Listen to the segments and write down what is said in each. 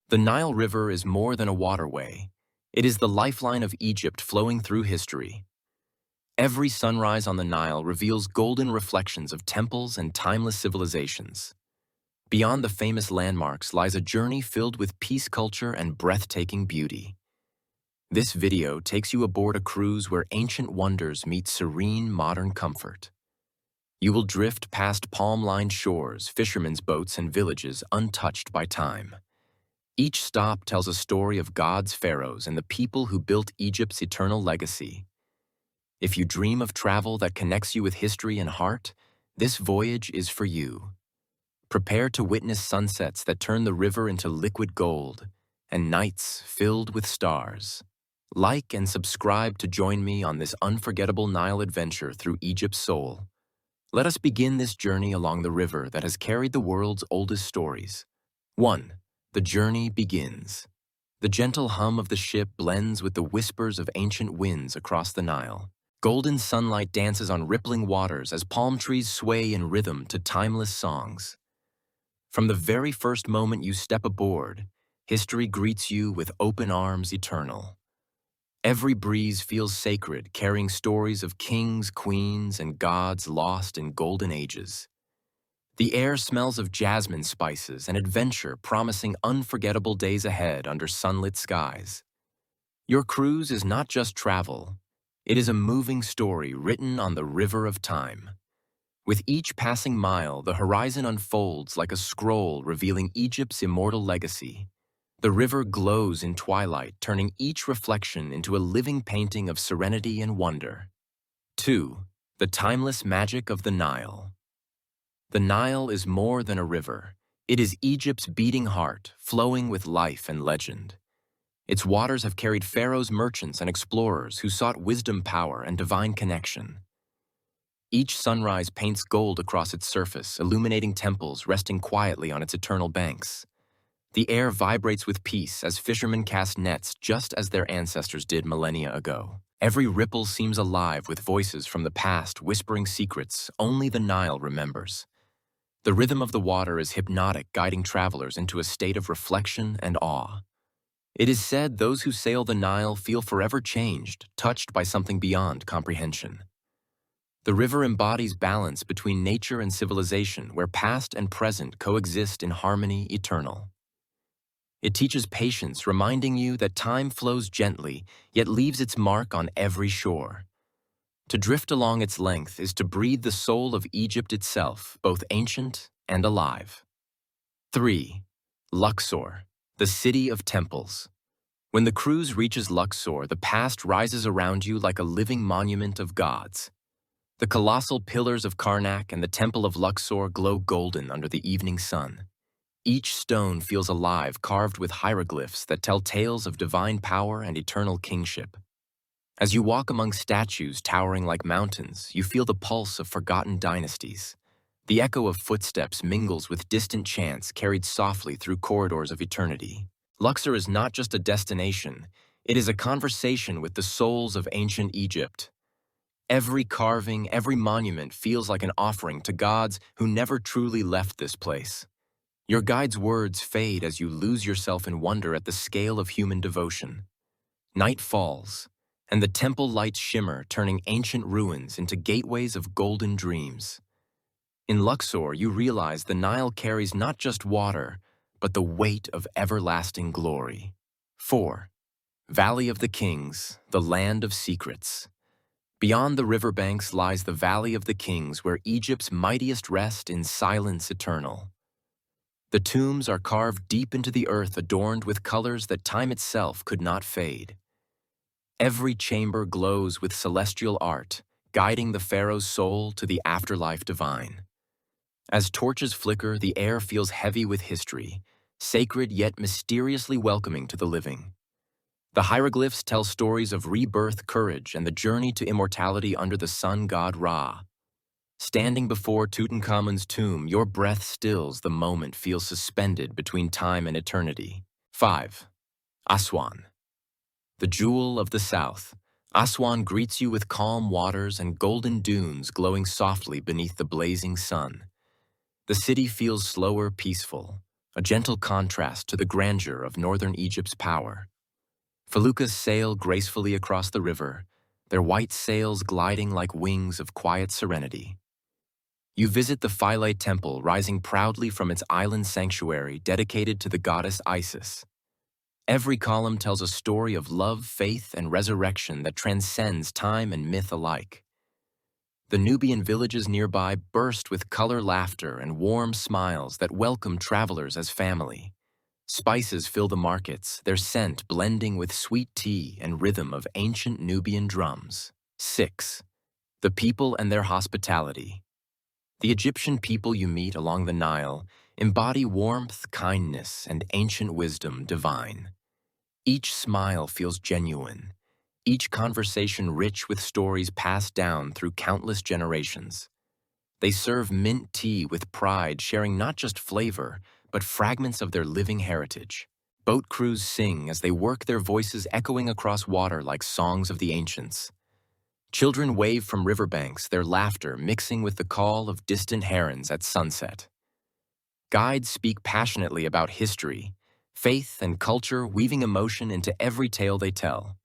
The Nile River is more than a waterway. It is the lifeline of Egypt flowing through history. Every sunrise on the Nile reveals golden reflections of temples and timeless civilizations. Beyond the famous landmarks lies a journey filled with peace culture and breathtaking beauty. This video takes you aboard a cruise where ancient wonders meet serene modern comfort. You will drift past palm-lined shores, fishermen's boats, and villages untouched by time. Each stop tells a story of God's pharaohs and the people who built Egypt's eternal legacy. If you dream of travel that connects you with history and heart, this voyage is for you. Prepare to witness sunsets that turn the river into liquid gold and nights filled with stars. Like and subscribe to join me on this unforgettable Nile adventure through Egypt's soul. Let us begin this journey along the river that has carried the world's oldest stories. 1. The journey begins. The gentle hum of the ship blends with the whispers of ancient winds across the Nile. Golden sunlight dances on rippling waters as palm trees sway in rhythm to timeless songs. From the very first moment you step aboard, history greets you with open arms eternal. Every breeze feels sacred, carrying stories of kings, queens, and gods lost in golden ages. The air smells of jasmine spices and adventure, promising unforgettable days ahead under sunlit skies. Your cruise is not just travel. It is a moving story written on the river of time. With each passing mile, the horizon unfolds like a scroll revealing Egypt's immortal legacy. The river glows in twilight, turning each reflection into a living painting of serenity and wonder. 2. The timeless magic of the Nile. The Nile is more than a river. It is Egypt's beating heart, flowing with life and legend. Its waters have carried pharaohs, merchants, and explorers who sought wisdom, power, and divine connection. Each sunrise paints gold across its surface, illuminating temples resting quietly on its eternal banks. The air vibrates with peace as fishermen cast nets just as their ancestors did millennia ago. Every ripple seems alive with voices from the past whispering secrets only the Nile remembers. The rhythm of the water is hypnotic, guiding travelers into a state of reflection and awe. It is said those who sail the Nile feel forever changed, touched by something beyond comprehension. The river embodies balance between nature and civilization, where past and present coexist in harmony eternal. It teaches patience, reminding you that time flows gently, yet leaves its mark on every shore. To drift along its length is to breathe the soul of Egypt itself, both ancient and alive. 3. Luxor, the city of temples. When the cruise reaches Luxor, the past rises around you like a living monument of gods. The colossal pillars of Karnak and the Temple of Luxor glow golden under the evening sun. Each stone feels alive, carved with hieroglyphs that tell tales of divine power and eternal kingship. As you walk among statues towering like mountains, you feel the pulse of forgotten dynasties. The echo of footsteps mingles with distant chants carried softly through corridors of eternity. Luxor is not just a destination, it is a conversation with the souls of ancient Egypt. Every carving, every monument feels like an offering to gods who never truly left this place. Your guide's words fade as you lose yourself in wonder at the scale of human devotion. Night falls, and the temple lights shimmer, turning ancient ruins into gateways of golden dreams. In Luxor, you realize the Nile carries not just water, but the weight of everlasting glory. 4. Valley of the Kings, the land of secrets. Beyond the riverbanks lies the Valley of the Kings, where Egypt's mightiest rest in silence eternal. The tombs are carved deep into the earth, adorned with colors that time itself could not fade. Every chamber glows with celestial art, guiding the pharaoh's soul to the afterlife divine. As torches flicker, the air feels heavy with history, sacred yet mysteriously welcoming to the living. The hieroglyphs tell stories of rebirth, courage, and the journey to immortality under the sun god Ra. Standing before Tutankhamun's tomb, your breath stills, the moment feels suspended between time and eternity. 5. Aswan, the jewel of the south. Aswan greets you with calm waters and golden dunes glowing softly beneath the blazing sun. The city feels slower, peaceful, a gentle contrast to the grandeur of northern Egypt's power. Feluccas sail gracefully across the river, their white sails gliding like wings of quiet serenity. You visit the Philae temple rising proudly from its island sanctuary dedicated to the goddess Isis. Every column tells a story of love, faith, and resurrection that transcends time and myth alike. The Nubian villages nearby burst with color, laughter, and warm smiles that welcome travelers as family. Spices fill the markets, their scent blending with sweet tea and rhythm of ancient Nubian drums. 6. The people and their hospitality. The Egyptian people you meet along the Nile embody warmth, kindness, and ancient wisdom divine. Each smile feels genuine, each conversation rich with stories passed down through countless generations. They serve mint tea with pride, sharing not just flavor, but fragments of their living heritage. Boat crews sing as they work, their voices echoing across water like songs of the ancients. Children wave from riverbanks, their laughter mixing with the call of distant herons at sunset. Guides speak passionately about history, faith, and culture, weaving emotion into every tale they tell.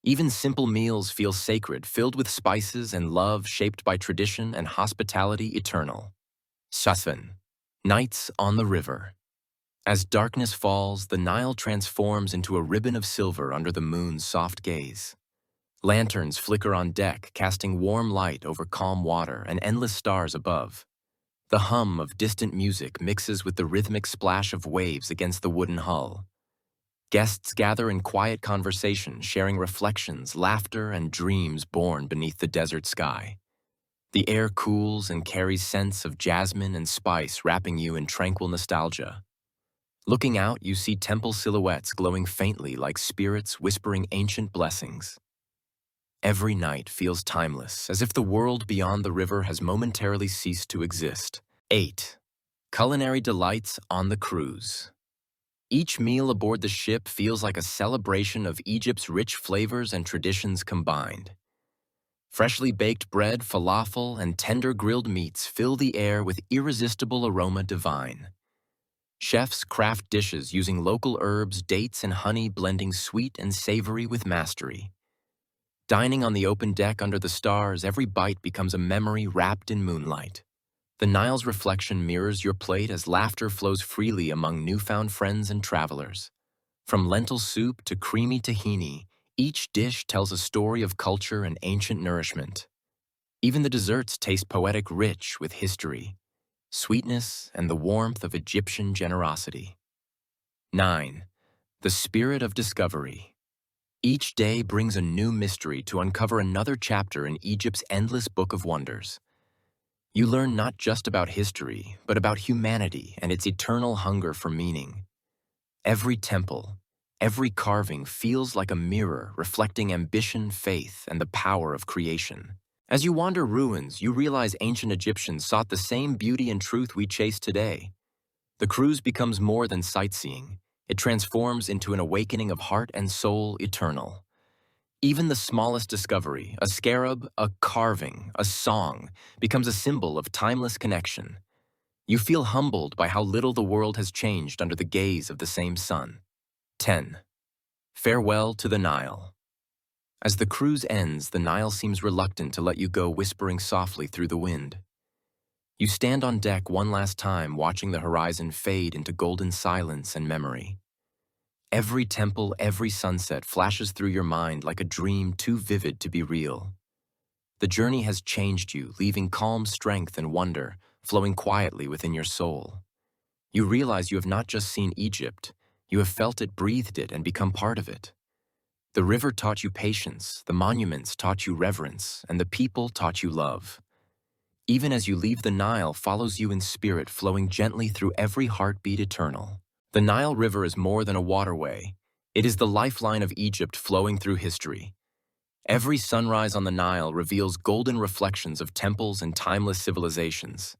Even simple meals feel sacred, filled with spices and love shaped by tradition and hospitality eternal. 7. Nights on the river. As darkness falls, the Nile transforms into a ribbon of silver under the moon's soft gaze. Lanterns flicker on deck, casting warm light over calm water and endless stars above. The hum of distant music mixes with the rhythmic splash of waves against the wooden hull. Guests gather in quiet conversation, sharing reflections, laughter, and dreams born beneath the desert sky. The air cools and carries scents of jasmine and spice, wrapping you in tranquil nostalgia. Looking out, you see temple silhouettes glowing faintly like spirits whispering ancient blessings. Every night feels timeless, as if the world beyond the river has momentarily ceased to exist. 8. Culinary delights on the cruise. Each meal aboard the ship feels like a celebration of Egypt's rich flavors and traditions combined. Freshly baked bread, falafel, and tender grilled meats fill the air with irresistible aroma divine. Chefs craft dishes using local herbs, dates, and honey, blending sweet and savory with mastery. Dining on the open deck under the stars, every bite becomes a memory wrapped in moonlight. The Nile's reflection mirrors your plate as laughter flows freely among newfound friends and travelers. From lentil soup to creamy tahini, each dish tells a story of culture and ancient nourishment. Even the desserts taste poetic, rich with history, sweetness, and the warmth of Egyptian generosity. 9. The spirit of discovery. Each day brings a new mystery to uncover another chapter in Egypt's endless book of wonders. You learn not just about history, but about humanity and its eternal hunger for meaning. Every temple, every carving feels like a mirror reflecting ambition, faith, and the power of creation. As you wander ruins, you realize ancient Egyptians sought the same beauty and truth we chase today. The cruise becomes more than sightseeing. It transforms into an awakening of heart and soul eternal. Even the smallest discovery, a scarab, a carving, a song, becomes a symbol of timeless connection. You feel humbled by how little the world has changed under the gaze of the same sun. 10. Farewell to the Nile. As the cruise ends, the Nile seems reluctant to let you go, whispering softly through the wind. You stand on deck one last time, watching the horizon fade into golden silence and memory. Every temple, every sunset flashes through your mind like a dream too vivid to be real. The journey has changed you, leaving calm strength and wonder flowing quietly within your soul. You realize you have not just seen Egypt, you have felt it, breathed it, and become part of it. The river taught you patience, the monuments taught you reverence, and the people taught you love. Even as you leave, the Nile follows you in spirit, flowing gently through every heartbeat eternal. The Nile River is more than a waterway. It is the lifeline of Egypt flowing through history. Every sunrise on the Nile reveals golden reflections of temples and timeless civilizations.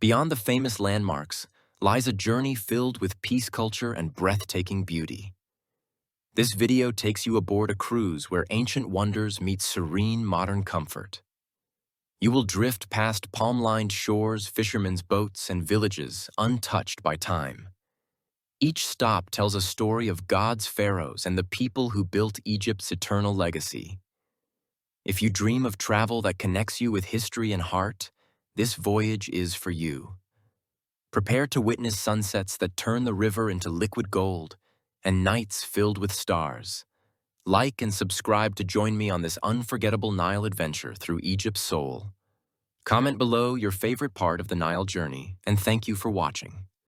Beyond the famous landmarks lies a journey filled with peace, culture, and breathtaking beauty. This video takes you aboard a cruise where ancient wonders meet serene modern comfort. You will drift past palm-lined shores, fishermen's boats, and villages untouched by time. Each stop tells a story of God's pharaohs and the people who built Egypt's eternal legacy. If you dream of travel that connects you with history and heart, this voyage is for you. Prepare to witness sunsets that turn the river into liquid gold and nights filled with stars. Like and subscribe to join me on this unforgettable Nile adventure through Egypt's soul. Comment below your favorite part of the Nile journey, and thank you for watching.